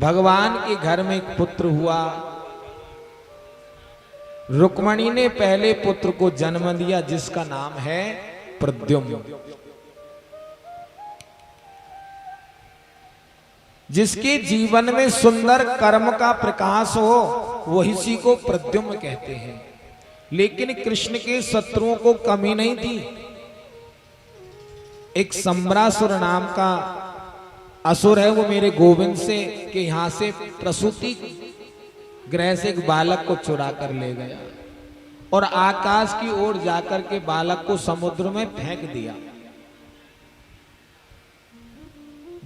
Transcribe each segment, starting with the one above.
भगवान के घर में एक पुत्र हुआ। रुक्मणी ने पहले पुत्र को जन्म दिया जिसका नाम है प्रद्युम्न। जिसके जीवन में सुंदर कर्म का प्रकाश हो वही को प्रद्युम्न कहते हैं। लेकिन कृष्ण के शत्रुओं को कमी नहीं थी। एक सम्रासुर नाम का असुर है, वो मेरे गोविंद से के यहां से प्रसूति गृह से एक बालक को चुरा कर ले गया और आकाश की ओर जाकर के बालक को समुद्र में फेंक दिया।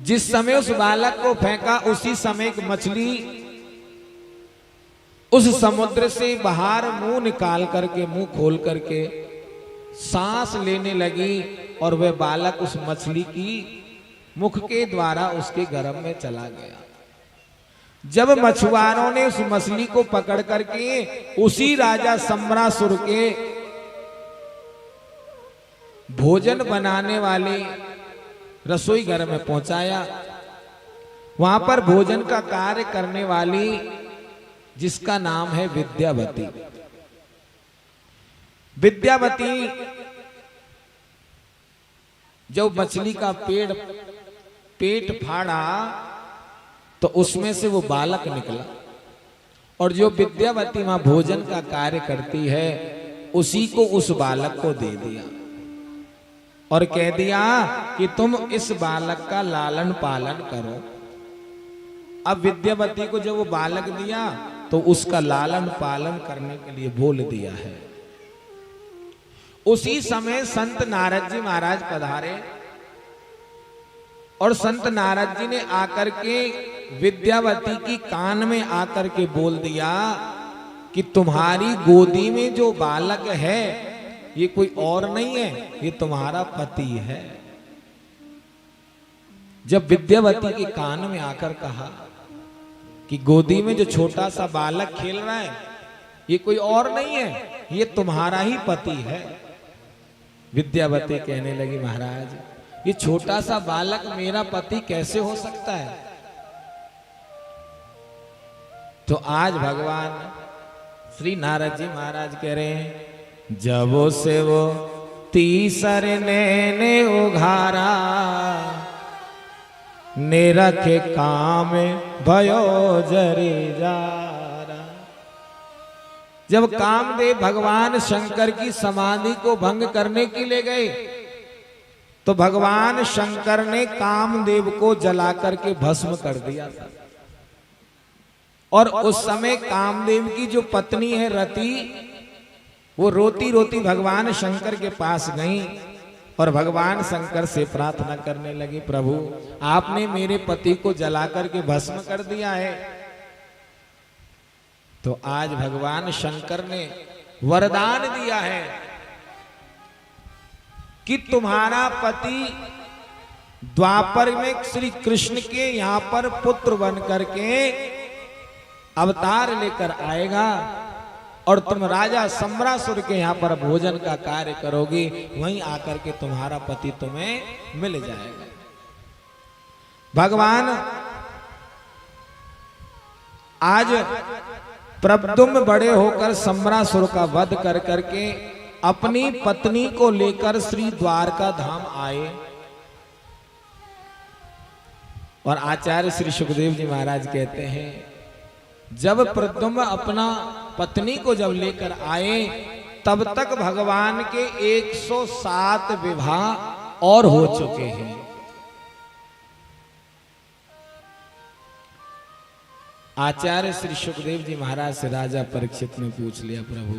जिस समय उस बालक को फेंका उसी समय एक मछली उस समुद्र से बाहर मुंह निकाल करके, मुंह खोल करके सांस लेने लगी और वह बालक उस मछली की मुख के द्वारा उसके गर्भ में चला गया। जब मछुआरों ने उस मछली को पकड़ करके उसी राजा सम्रासुर के भोजन बनाने वाले रसोई घर में पहुंचाया, वहां पर भोजन का कार्य करने वाली जिसका नाम है विद्यावती, विद्यावती जब मछली का पेट फाड़ा तो उसमें से वो बालक निकला और जो विद्यावती वहां भोजन का कार्य करती है उसी को उस बालक को दे दिया और कह दिया कि तुम इस बालक का लालन पालन करो। अब विद्यावती को जब वो बालक दिया तो उसका लालन पालन करने के लिए बोल दिया है। उसी समय संत नारद जी महाराज पधारे और संत नारद जी ने आकर के विद्यावती की कान में आकर के बोल दिया कि तुम्हारी गोदी में जो बालक है ये कोई और नहीं है, ये तुम्हारा पति है। जब विद्यावती के कान में आकर कहा कि गोदी में जो छोटा सा बालक खेल रहा है ये कोई और नहीं है, ये तुम्हारा ही पति है। विद्यावती कहने लगी महाराज ये छोटा सा बालक मेरा पति कैसे हो सकता है। तो आज भगवान श्री नारद जी महाराज कह रहे हैं जब से वो तीसरे ने उघारा ने रखे काम भयो जरे जारा। जब कामदेव भगवान शंकर की समाधि को भंग करने के लिए गए तो भगवान शंकर ने कामदेव को जला करके भस्म कर दिया था। और उस समय कामदेव की जो पत्नी है रति वो रोती रोती भगवान शंकर के पास गई और भगवान शंकर से प्रार्थना करने लगी प्रभु आपने मेरे पति को जला करके भस्म कर दिया है। तो आज भगवान शंकर ने वरदान दिया है कि तुम्हारा पति द्वापर में श्री कृष्ण के यहां पर पुत्र बन करके अवतार लेकर आएगा और तुम राजा सम्रासुर के यहां पर भोजन का कार्य करोगी, वहीं आकर के तुम्हारा पति तुम्हें मिल जाएगा। भगवान आज प्रद्युम्न बड़े होकर सम्रासुर का वध कर करके अपनी पत्नी को लेकर श्री द्वारका धाम आए और आचार्य श्री सुखदेव जी महाराज कहते हैं जब प्रद्युम्न अपना पत्नी को जब लेकर आए तब तक भगवान के 107 विवाह और हो चुके हैं। आचार्य श्री सुखदेव जी महाराज से राजा परीक्षित ने पूछ लिया प्रभु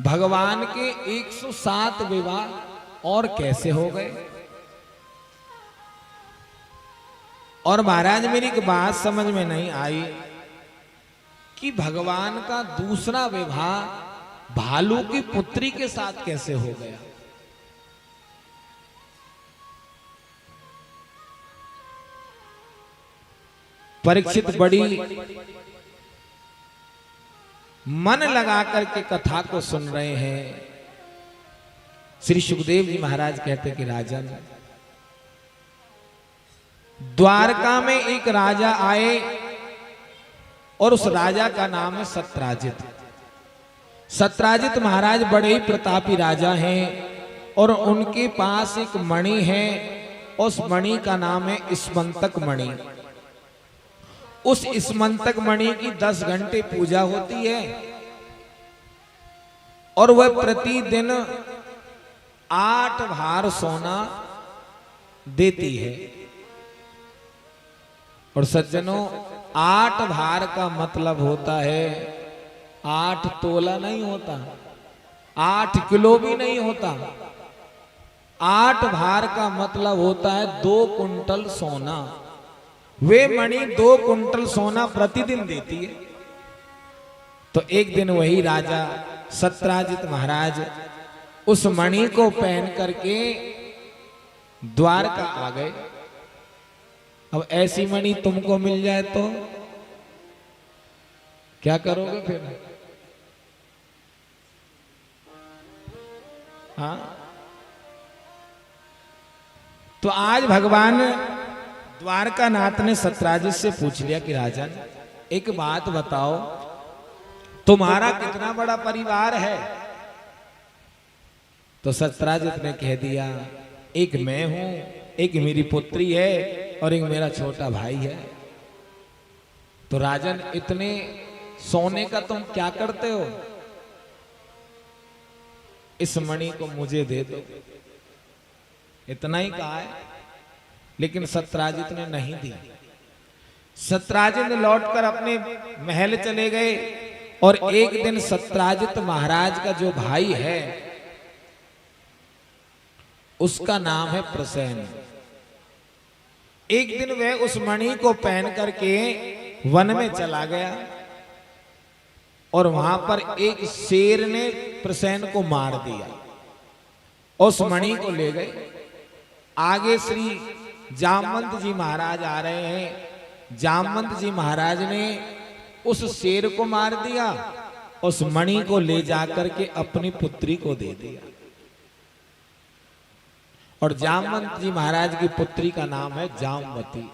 भगवान के 107 विवाह और कैसे हो गए। और महाराज मेरी एक बात समझ में नहीं आई कि भगवान का दूसरा विवाह भालू की पुत्री के साथ कैसे हो गया। परीक्षित बड़ी मन लगा करके कथा को सुन रहे हैं। श्री सुखदेव जी महाराज कहते कि राजन द्वारका में एक राजा आए और उस राजा का नाम है सत्राजित। सत्राजित महाराज बड़े ही प्रतापी राजा हैं और उनके पास एक मणि है, उस मणि का नाम है स्मंतक मणि। उस स्मंतक मणि की 10 घंटे पूजा होती है और वह प्रतिदिन 8 भार सोना देती है। और सज्जनों, 8 भार का मतलब होता है 8 तोला नहीं होता, 8 किलो भी नहीं होता। 8 भार का मतलब होता है 2 कुंटल सोना। वे मणि 2 कुंटल सोना प्रतिदिन देती है। तो एक दिन वही राजा सत्राजित महाराज उस मणि को पहन करके द्वारका आ गए। अब ऐसी मणि तुमको मिल जाए तो क्या करोगे फिर? हाँ, तो आज भगवान द्वारकानाथ ने सत्राजित से पूछ लिया कि राजन, एक बात बताओ, तुम्हारा कितना बड़ा परिवार है? तो सत्राजित ने कह दिया, एक मैं हूं, एक मेरी पुत्री है और एक मेरा छोटा भाई है। तो राजन, इतने सोने का तुम क्या करते हो? इस मणि को मुझे दे दो। इतना ही कहा है, लेकिन सत्राजित ने नहीं दी। सत्राजित लौटकर अपने महल चले गए और एक दिन सत्राजित महाराज का जो भाई है उसका नाम है प्रसेन। एक दिन वह उस मणि को पहन करके वन में चला गया और वहां पर एक शेर ने प्रसेन को मार दिया। उस मणि को ले गए। आगे श्री जामवंत जी महाराज आ रहे हैं। जामवंत जी महाराज ने उस शेर को मार दिया, उस मणि को ले जाकर के अपनी पुत्री को दे दिया। और जामवंत जी महाराज की पुत्री का नाम है जामवती।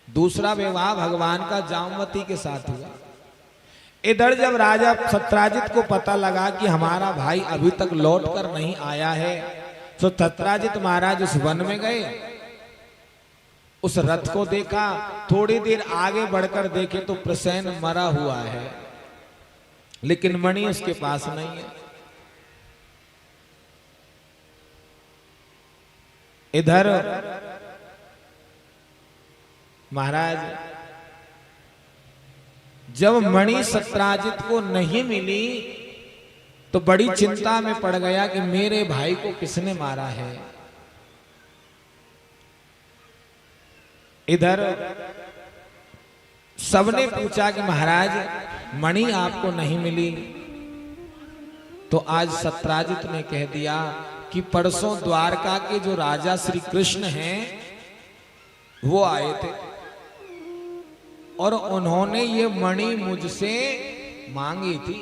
दूसरा विवाह भगवान का जामवती के साथ हुआ। इधर जब राजा सत्राजित को पता लगा कि हमारा भाई अभी तक लौट कर नहीं आया है, तो सत्राजित महाराज उस वन में गए, उस रथ को देखा। थोड़ी देर आगे बढ़कर देखे तो प्रसेन मरा हुआ है, लेकिन मणि उसके पास नहीं है। इधर महाराज जब मणि सत्राजित को नहीं मिली तो बड़ी चिंता में पड़ गया कि मेरे भाई को किसने मारा है। इधर सबने पूछा कि महाराज मणि आपको नहीं मिली। तो आज सत्राजित ने कह दिया कि परसों द्वारका के जो राजा श्री कृष्ण हैं वो आए थे और उन्होंने ये मणि मुझसे मांगी थी,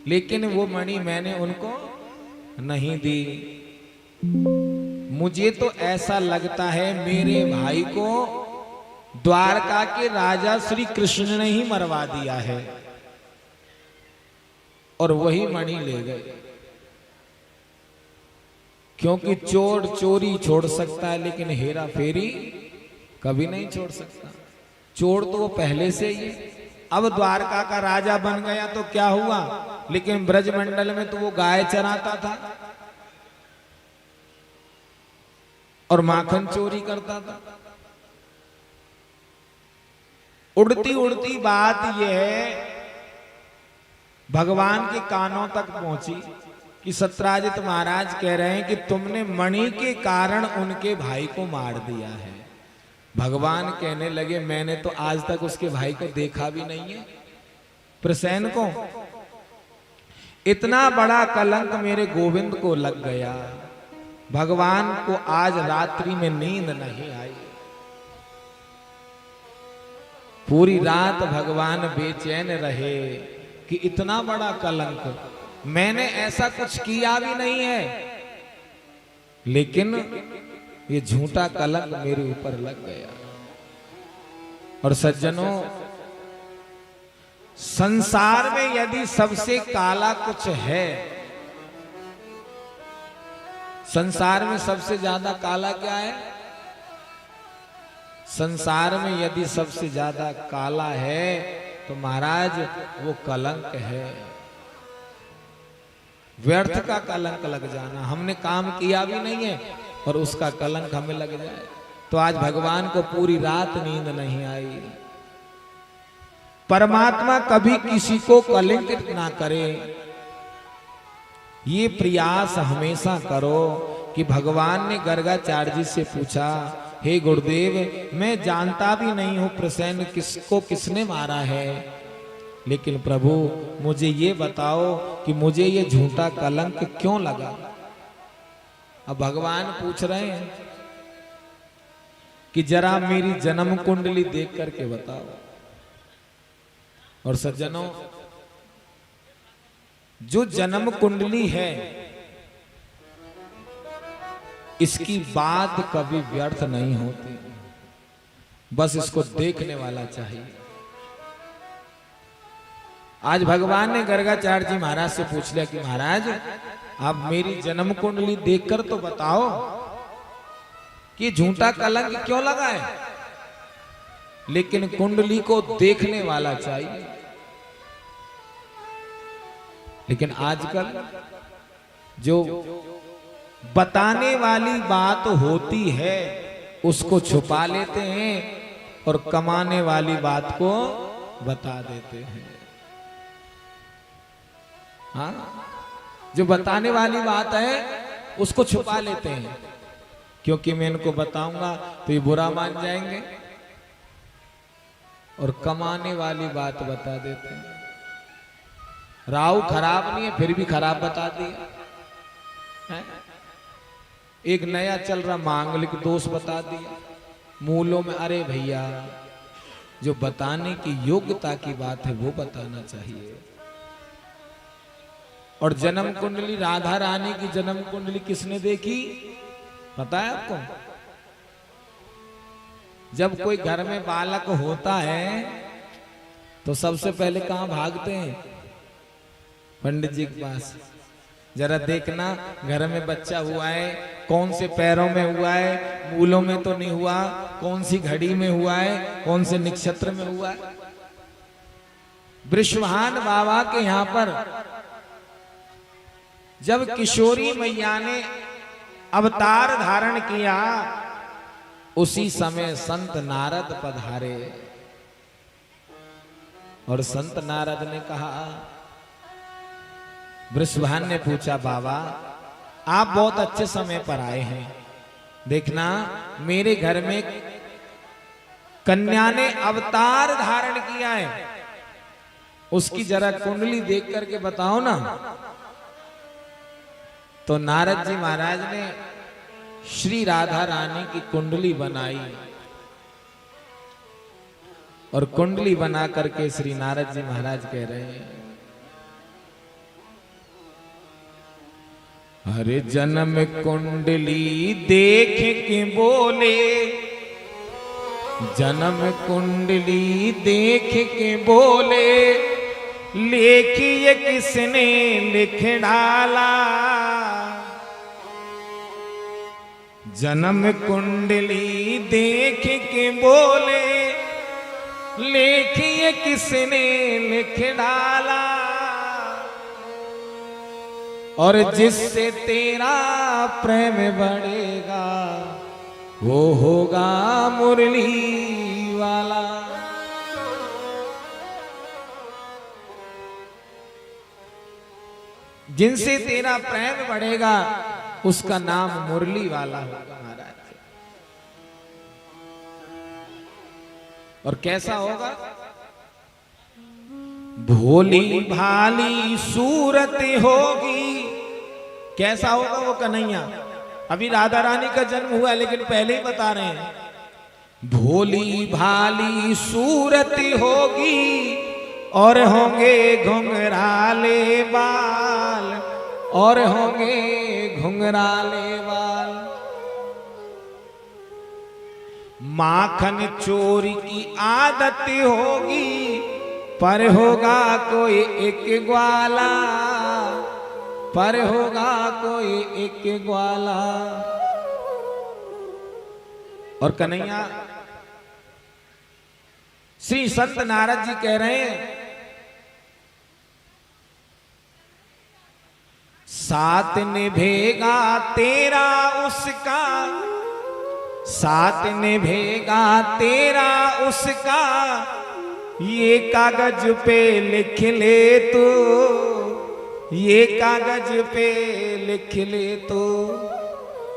लेकिन वो मणि मैंने उनको नहीं दी। मुझे तो ऐसा लगता है मेरे भाई को द्वारका के राजा श्री कृष्ण ने ही मरवा दिया है और वही मणि ले गए। क्योंकि चोर चोरी छोड़ सकता है, लेकिन हेरा फेरी कभी नहीं छोड़ सकता। चोर तो वो पहले से ही। अब द्वारका का राजा बन गया तो क्या हुआ, लेकिन ब्रजमंडल में तो वो गाय चराता था और माखन चोरी करता था। उड़ती उड़ती बात यह है भगवान के कानों तक पहुंची कि सत्राजित महाराज कह रहे हैं कि तुमने मणि के कारण उनके भाई को मार दिया है। भगवान कहने लगे, मैंने तो आज तक उसके भाई को देखा भी नहीं है, प्रसेन को। इतना बड़ा कलंक मेरे गोविंद को लग गया। भगवान को आज रात्रि में नींद नहीं आई। पूरी रात भगवान बेचैन रहे कि इतना बड़ा कलंक, मैंने ऐसा कुछ किया भी नहीं है, लेकिन ये झूठा कलंक मेरे ऊपर लग गया। और सज्जनों, संसार में यदि सबसे काला कुछ है, संसार में सबसे ज्यादा काला क्या है? संसार में यदि सबसे ज्यादा काला है तो महाराज वो कलंक है। व्यर्थ का कलंक लग जाना। हमने काम किया भी नहीं है और उसका कलंक हमें लग जाए। तो आज भगवान को पूरी रात नींद नहीं आई। परमात्मा कभी किसी को कलंकित ना करे, ये प्रयास हमेशा करो। कि भगवान ने गर्गाचार्य जी से पूछा, हे गुरुदेव, मैं जानता भी नहीं हूं प्रसेन किसको किसने मारा है, लेकिन प्रभु मुझे ये बताओ कि मुझे ये झूठा कलंक क्यों लगा। अब भगवान पूछ रहे हैं कि जरा मेरी जन्म कुंडली देख करके बताओ। और सज्जनों, जो जन्म कुंडली है इसकी बात कभी व्यर्थ नहीं होती, बस इसको देखने वाला चाहिए। आज भगवान ने गर्गाचार्य जी महाराज से पूछ लिया कि महाराज आप मेरी जन्म कुंडली देखकर तो बताओ कि झूठा कलंक क्यों लगा है। लेकिन कुंडली को देखने वाला चाहिए। लेकिन आजकल जो बताने वाली बात होती है उसको छुपा लेते हैं और कमाने वाली बात को बता देते हैं। हाँ, जो बताने वाली बात है उसको छुपा लेते हैं, क्योंकि मैं इनको बताऊंगा तो ये बुरा मान जाएंगे, और कमाने वाली बात बता देते हैं। राव खराब नहीं है फिर भी खराब बता दिया है? एक नया चल रहा मांगलिक दोष बता दिया मूलों में। अरे भैया, जो बताने की योग्यता की बात है वो बताना चाहिए। और जन्म कुंडली, राधा रानी की जन्म कुंडली किसने देखी पता है आपको? जब कोई घर में बालक होता है तो सबसे पहले कहां भागते हैं? पंडित जी के पास। जरा देखना घर में बच्चा हुआ है, कौन से पैरों में हुआ है, मूलों में तो नहीं हुआ, कौन सी घड़ी में हुआ है, कौन से नक्षत्र में हुआ है। वृषभान बाबा के यहां पर जब किशोरी मैया ने अवतार धारण किया, उसी समय संत नारद पधारे। और संत नारद ने कहा, वृषभान ने पूछा, बाबा आप बहुत अच्छे समय पर आए हैं। देखना मेरे घर में कन्या ने अवतार धारण किया है, उसकी जरा कुंडली देख करके बताओ ना। तो नारद जी महाराज ने श्री राधा रानी की कुंडली बनाई और कुंडली बना करके श्री नारद जी महाराज कह रहे हैं, अरे जन्म कुंडली देख के बोले, जन्म कुंडली देख के बोले, लेखिए किसने लिख डाला। जन्म कुंडली देख के बोले, लेखिए किसने लिख डाला। और जिससे तेरा प्रेम बढ़ेगा वो होगा मुरली वाला। जिनसे तेरा प्रेम बढ़ेगा उसका नाम मुरली वाला होगा महाराज। और कैसा होगा? भोली भाली सूरत होगी। कैसा होगा वो कन्हैया? अभी राधा रानी का जन्म हुआ लेकिन पहले ही बता रहे हैं। भोली भाली सूरत होगी और होंगे घुंघराले बाल, और होंगे घुंघराले बाल। माखन चोरी की आदत होगी, पर होगा कोई एक ग्वाला, पर होगा कोई एक ग्वाला। और कन्हैया श्री संत नारद जी कह रहे हैं, साथ निभेगा तेरा उसका, साथ निभेगा तेरा उसका, ये कागज पे लिख ले तो, ये कागज पे लिख ले तो।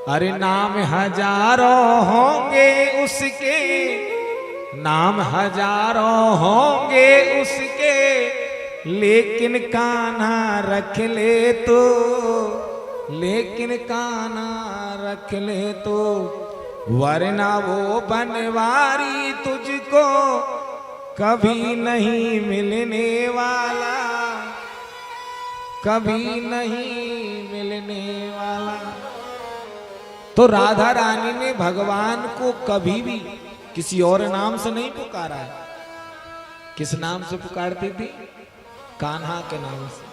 अरे नाम हजारों होंगे उसके, नाम हजारों होंगे उसके, लेकिन कान्हा रख ले तो, लेकिन कान्हा रख ले तो। वरना वो बनवारी तुझको कभी नहीं मिलने वाला, कभी नहीं मिलने वाला। तो राधा रानी ने भगवान को कभी भी किसी और नाम से नहीं पुकारा है। किस नाम से पुकारती थी? कान्हा के नाम से।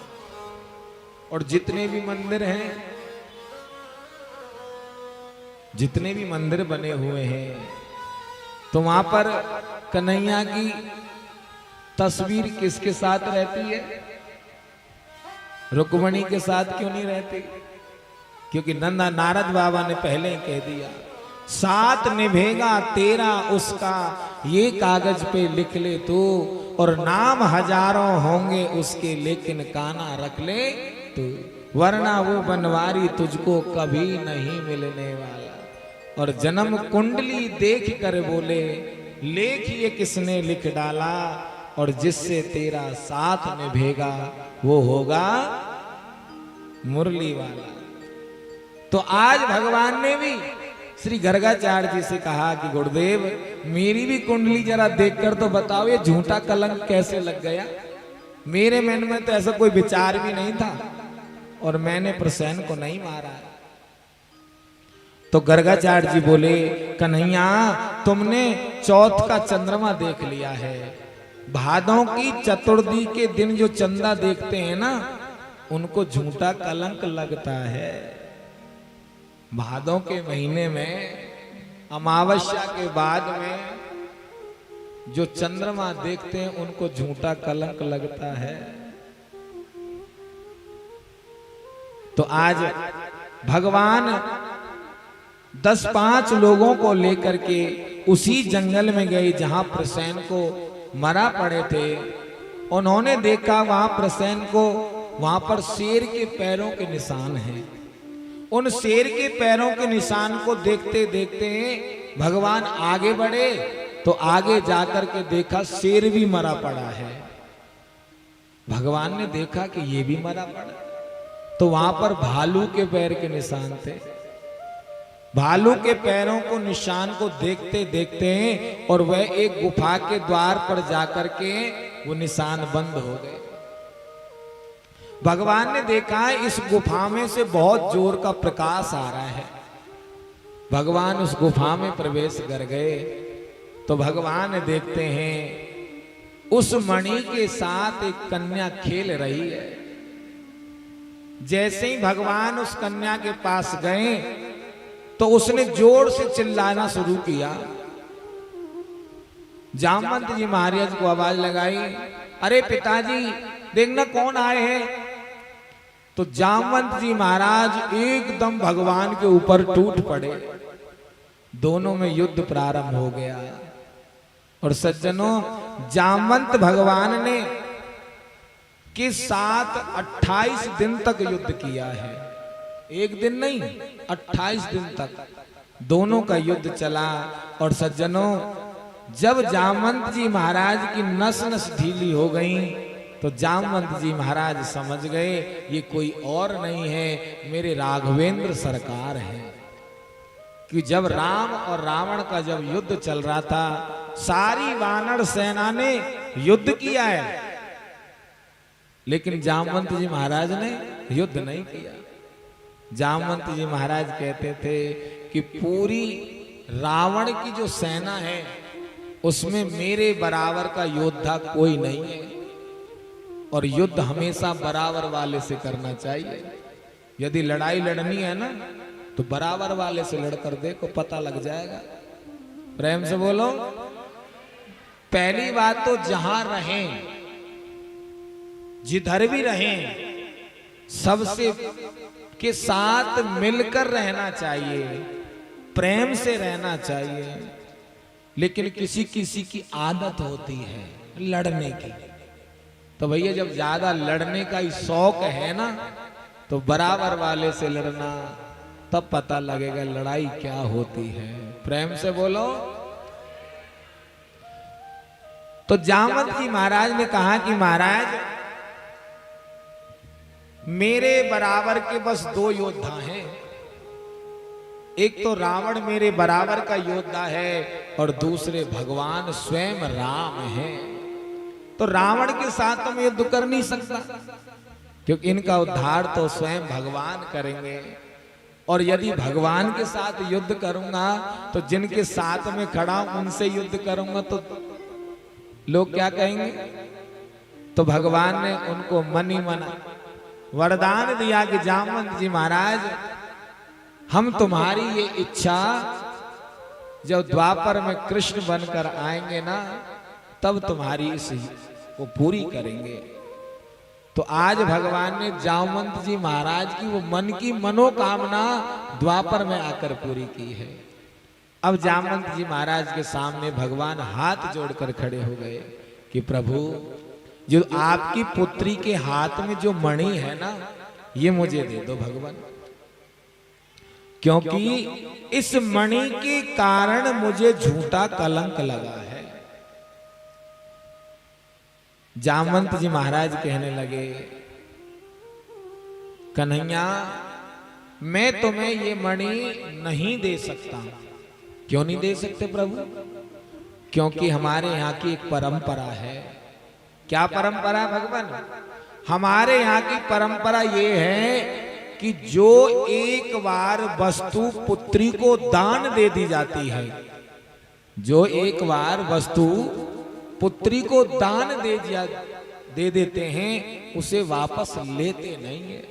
और जितने भी मंदिर हैं, जितने भी मंदिर बने हुए हैं, तो वहां पर कन्हैया की तस्वीर किसके साथ रहती है? रुक्मणी के साथ क्यों नहीं रहती? क्योंकि नंदा नारद बाबा ने पहले ही कह दिया, साथ निभेगा तेरा उसका, ये कागज पे लिख ले तू। और नाम हजारों होंगे उसके, लेकिन कान्हा रख ले तू। वरना वो बनवारी तुझको कभी नहीं मिलने वाला। और जन्म कुंडली देख कर बोले, लेख ये किसने लिख डाला, और जिससे तेरा साथ निभेगा वो होगा मुरली वाला। तो आज भगवान ने भी श्री गर्गाचार्य जी से कहा कि गुरुदेव, मेरी भी कुंडली जरा देखकर तो बताओ, ये झूठा कलंक कैसे लग गया? मेरे मन में तो ऐसा कोई विचार भी नहीं था, और मैंने प्रसेन को नहीं मारा। तो गर्गाचार्य जी बोले, कन्हैया तुमने चौथ का चंद्रमा देख लिया है। भादों की चतुर्थी के दिन जो चंदा देखते हैं ना, उनको झूठा कलंक लगता है। भादों के महीने में अमावस्या के बाद में जो चंद्रमा देखते हैं, उनको झूठा कलंक लगता है। तो आज भगवान 10-5 लोगों को लेकर के उसी जंगल में गए जहां प्रसेन को मरा पड़े थे। उन्होंने देखा वहां प्रसेन को, वहां पर शेर के पैरों के निशान हैं। उन शेर के पैरों के निशान को देखते देखते भगवान आगे बढ़े, तो आगे जाकर के देखा शेर भी मरा पड़ा है। भगवान ने देखा कि ये भी मरा पड़ा, तो वहां पर भालू के पैर के निशान थे। भालू के पैरों को निशान को देखते देखते और वह एक गुफा के द्वार पर जाकर के वो निशान बंद हो गए। भगवान ने देखा इस गुफा में से बहुत जोर का प्रकाश आ रहा है। भगवान उस गुफा में प्रवेश कर गए, तो भगवान देखते हैं उस मणि के साथ एक कन्या खेल रही है। जैसे ही भगवान उस कन्या के पास गए, तो उसने जोर से चिल्लाना शुरू किया। जामवंत जी महाराज को आवाज लगाई, अरे पिताजी देखना कौन आए हैं। तो जामवंत जी महाराज एकदम भगवान के ऊपर टूट पड़े। दोनों में युद्ध प्रारंभ हो गया। और सज्जनों, जामवंत भगवान ने के साथ 28 दिन तक युद्ध किया है। एक दिन नहीं, 28 दिन तक दोनों का युद्ध चला। और सज्जनों, जब जामवंत जी महाराज की नस नस ढीली हो गई, तो जामवंत जी महाराज समझ गए ये कोई और नहीं है, मेरे राघवेंद्र सरकार है। कि जब राम और रावण का जब युद्ध चल रहा था, सारी वानर सेना ने युद्ध किया है, लेकिन जामवंत जी महाराज ने युद्ध नहीं किया। जामवंत जी महाराज कहते थे कि पूरी रावण की जो सेना है उसमें मेरे बराबर का योद्धा कोई नहीं है, और युद्ध हमेशा बराबर वाले से करना चाहिए। यदि लड़ाई लड़नी है ना तो बराबर वाले से लड़कर देखो, पता लग जाएगा। प्रेम से बोलो। पहली बात तो जहां रहें, जिधर भी रहें, सबसे के साथ मिलकर रहना चाहिए, प्रेम से रहना चाहिए। लेकिन किसी किसी की आदत होती है लड़ने की, तो भैया जब ज्यादा लड़ने का ही शौक है ना तो बराबर वाले से लड़ना, तब पता लगेगा लड़ाई क्या होती है। प्रेम से बोलो। तो जामवंत जी महाराज ने कहा कि महाराज मेरे बराबर के बस दो योद्धा हैं, एक तो रावण मेरे बराबर का योद्धा है और दूसरे भगवान स्वयं राम हैं। तो रावण के साथ तो मैं युद्ध कर नहीं सकता, क्योंकि इनका उद्धार तो स्वयं भगवान करेंगे। और यदि भगवान के साथ युद्ध करूंगा तो जिनके साथ में खड़ा हूं उनसे युद्ध करूंगा तो लोग क्या कहेंगे। तो भगवान ने उनको मन ही मन वरदान दिया कि जामवंत जी महाराज, हम तुम्हारी ये इच्छा जब द्वापर में कृष्ण बनकर आएंगे ना तब तुम्हारी इस को पूरी करेंगे। तो आज भगवान ने जामवंत जी महाराज की वो मन की मनोकामना द्वापर में आकर पूरी की है। अब जामवंत जी महाराज के सामने भगवान हाथ जोड़कर खड़े हो गए कि प्रभु, जो आपकी पुत्री के हाथ में जो मणि है ना, ये मुझे दे दो भगवान, क्योंकि इस मणि के कारण मुझे झूठा कलंक लगा है। जामवंत जी महाराज कहने लगे, कन्हैया मैं तुम्हें ये मणि नहीं दे सकता। क्यों नहीं दे सकते प्रभु? क्योंकि हमारे यहाँ की एक परंपरा है। क्या परंपरा है भगवान? हमारे यहाँ की परंपरा ये है कि जो एक बार वस्तु पुत्री को दान दे दी जाती है, जो एक बार वस्तु पुत्री को दान दे देते हैं उसे वापस लेते नहीं है,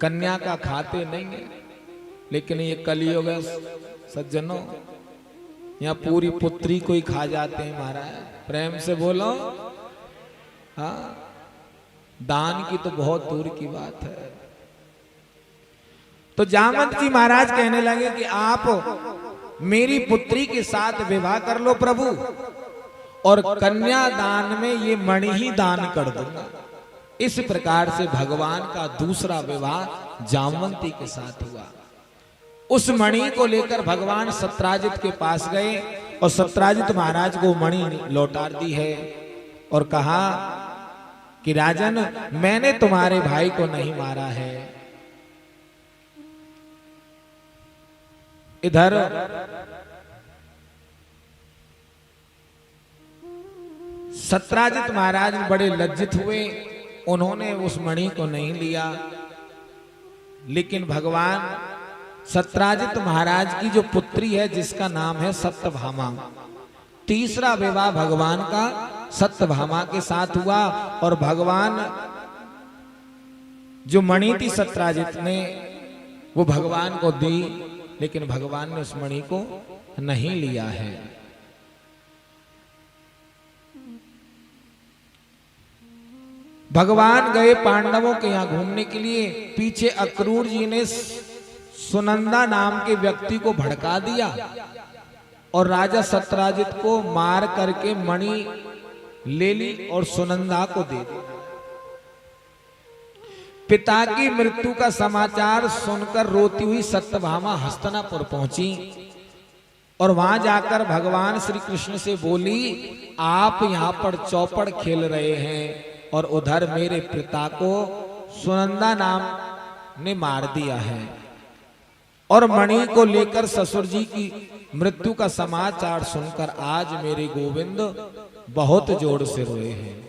कन्या का खाते नहीं है। लेकिन ये कलियुग है सज्जनों, यहाँ पूरी पुत्री को ही खा जाते हैं महाराज। प्रेम से बोलो। हाँ, दान की तो बहुत दूर की बात है। तो जामवंत जी महाराज कहने लगे कि आप मेरी पुत्री के साथ विवाह कर लो प्रभु, और कन्यादान में ये मणि ही दान कर दूंगा। इस प्रकार से भगवान का दूसरा विवाह जामवंती के साथ हुआ। उस मणि को लेकर भगवान सत्राजित के पास गए और सत्राजित महाराज को मणि लौटा दी है और कहा कि राजन, मैंने तुम्हारे भाई को नहीं मारा है। इधर सत्राजित महाराज बड़े लज्जित हुए, उन्होंने उस मणि को नहीं लिया। लेकिन भगवान सत्राजित महाराज की जो पुत्री है जिसका नाम है सत्यभामा, तीसरा विवाह भगवान का सत्यभामा के साथ हुआ। और भगवान जो मणि थी सत्राजित ने वो भगवान को दी, लेकिन भगवान ने उस मणि को नहीं लिया है। भगवान गए पांडवों के यहां घूमने के लिए। पीछे अक्रूर जी ने सुनंदा नाम के व्यक्ति को भड़का दिया और राजा सत्राजित को मार करके मणि ले ली और सुनंदा को दे दी। पिता की मृत्यु का समाचार सुनकर रोती हुई सत्यभामा हस्तिनापुर पहुंची और वहां जाकर भगवान श्री कृष्ण से बोली, आप यहां पर चौपड़ खेल रहे हैं और उधर मेरे पिता को सुनंदा नाम ने मार दिया है, और मणि को लेकर ससुर जी की मृत्यु का समाचार सुनकर आज मेरे गोविंद बहुत जोर से रोए हैं।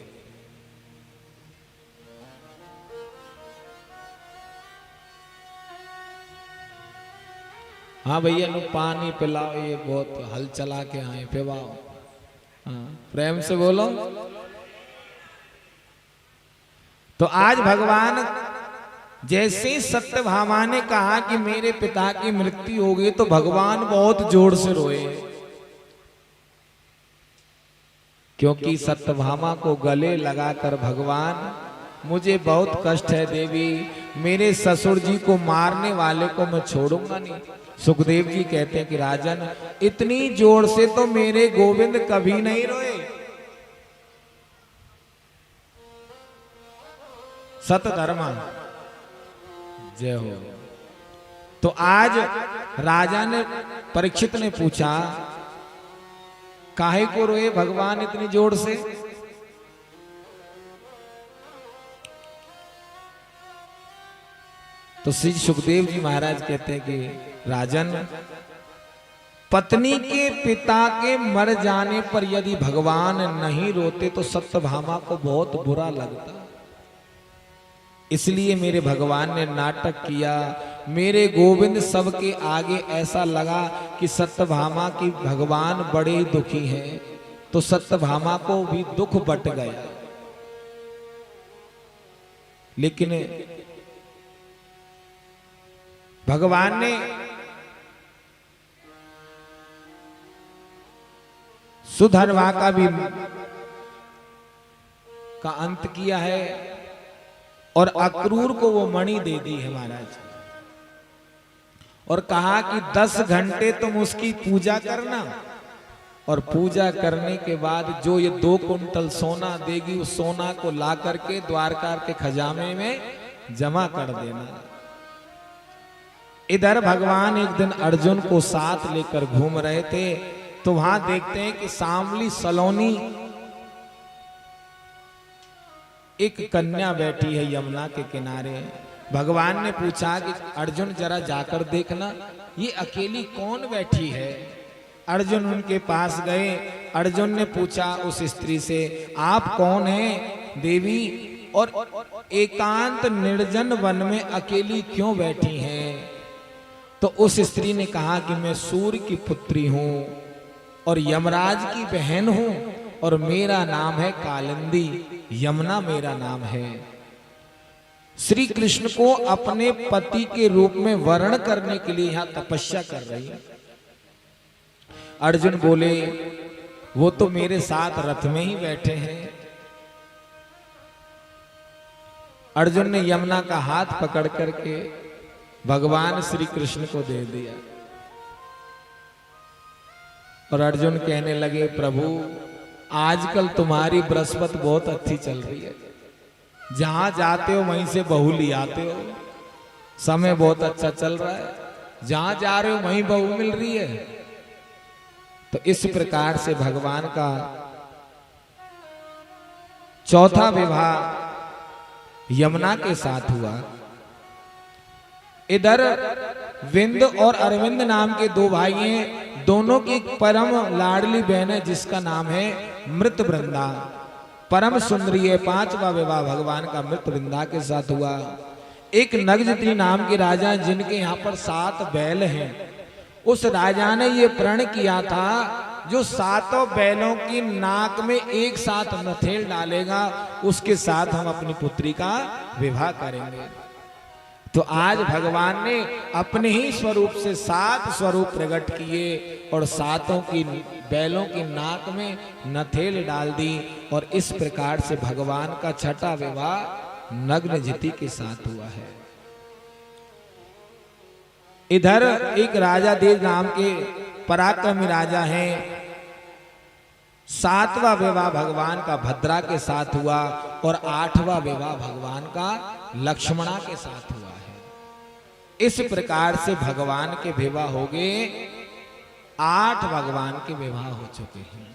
हाँ भैया नु पानी पिलाओ, ये बहुत हल चला के आए, पिलाओ। हाँ प्रेम से बोलो। तो आज भगवान जैसे ही सत्यभामा ने कहा कि मेरे पिता की मृत्यु हो गई, तो भगवान बहुत जोर से रोए, क्योंकि सत्यभामा को गले लगाकर भगवान, मुझे बहुत कष्ट है देवी, मेरे ससुर जी को मारने वाले को मैं छोड़ूंगा नहीं। सुखदेव जी कहते हैं कि राजन, इतनी जोर से तो मेरे गोविंद कभी नहीं रोए। सतधर्मा जय हो। तो आज राजा ने, परीक्षित ने पूछा, काहे को रोए भगवान इतनी जोर से? तो श्री सुखदेव जी महाराज कहते हैं कि राजन, पत्नी के पिता के मर जाने पर यदि भगवान नहीं रोते तो सत्यभामा को बहुत बुरा लगता, इसलिए मेरे भगवान ने नाटक किया। मेरे गोविंद सबके आगे ऐसा लगा कि सत्यभामा की भगवान बड़े दुखी हैं, तो सत्यभामा को भी दुख बट गया। लेकिन भगवान ने सुधर्मा का भी का अंत किया है और अक्रूर को वो मणि दे दी है महाराज, और कहा कि 10 घंटे तुम उसकी पूजा करना, और पूजा करने के बाद जो ये 2 कुंटल सोना देगी, उस सोना को ला करके द्वारका के खजाने में जमा कर देना। इधर भगवान एक दिन अर्जुन को साथ लेकर घूम रहे थे, तो वहां देखते हैं कि सांवली सलोनी एक कन्या बैठी है यमुना के किनारे। भगवान ने पूछा कि अर्जुन जरा जाकर देखना, ये अकेली कौन बैठी है। अर्जुन उनके पास गए। अर्जुन ने पूछा उस स्त्री से, आप कौन हैं देवी, और एकांत निर्जन वन में अकेली क्यों बैठी हैं? तो उस स्त्री ने कहा कि मैं सूर्य की पुत्री हूं और यमराज की बहन हूं, और मेरा नाम है कालिंदी, यमुना मेरा नाम है। श्री कृष्ण को अपने पति के रूप में वर्ण करने के लिए यहां तपस्या कर रही है। अर्जुन बोले, वो तो मेरे साथ रथ में ही बैठे हैं। अर्जुन ने यमुना का हाथ पकड़ करके भगवान श्री कृष्ण को दे दिया, और अर्जुन कहने लगे, प्रभु आजकल तुम्हारी बृहस्पति बहुत अच्छी चल रही है, जहां जाते हो वहीं से बहू ले आते हो, समय बहुत अच्छा चल रहा है, जहां जा रहे हो वहीं बहू मिल रही है। तो इस प्रकार से भगवान का चौथा विवाह यमुना के साथ हुआ। इधर विंद और अरविंद नाम के 2 भाई हैं, दोनों की एक परम लाडली बहन है जिसका नाम है मृत वृंदा, परम सुंदरी है। 5वां विवाह भगवान का मृत वृंदा के साथ हुआ। एक नगजती नाम के राजा हैं जिनके यहाँ पर 7 बैल हैं। उस राजा ने ये प्रण किया था, जो 7 बैलों की नाक में एक साथ नथेल डालेगा, उसके साथ हम अपनी पुत्री का विवाह करेंगे। तो आज भगवान ने अपने ही स्वरूप से 7 स्वरूप प्रकट किए और 7 की बैलों की नाक में नथेल डाल दी, और इस प्रकार से भगवान का 6ठा विवाह नग्नजिति के साथ हुआ है। इधर एक राजा देव नाम के पराक्रमी राजा हैं, 7वां विवाह भगवान का भद्रा के साथ हुआ, और 8वां विवाह भगवान का लक्ष्मणा के साथ हुआ है। इस प्रकार से भगवान के विवाह हो गए, 8 भगवान के विवाह हो चुके हैं।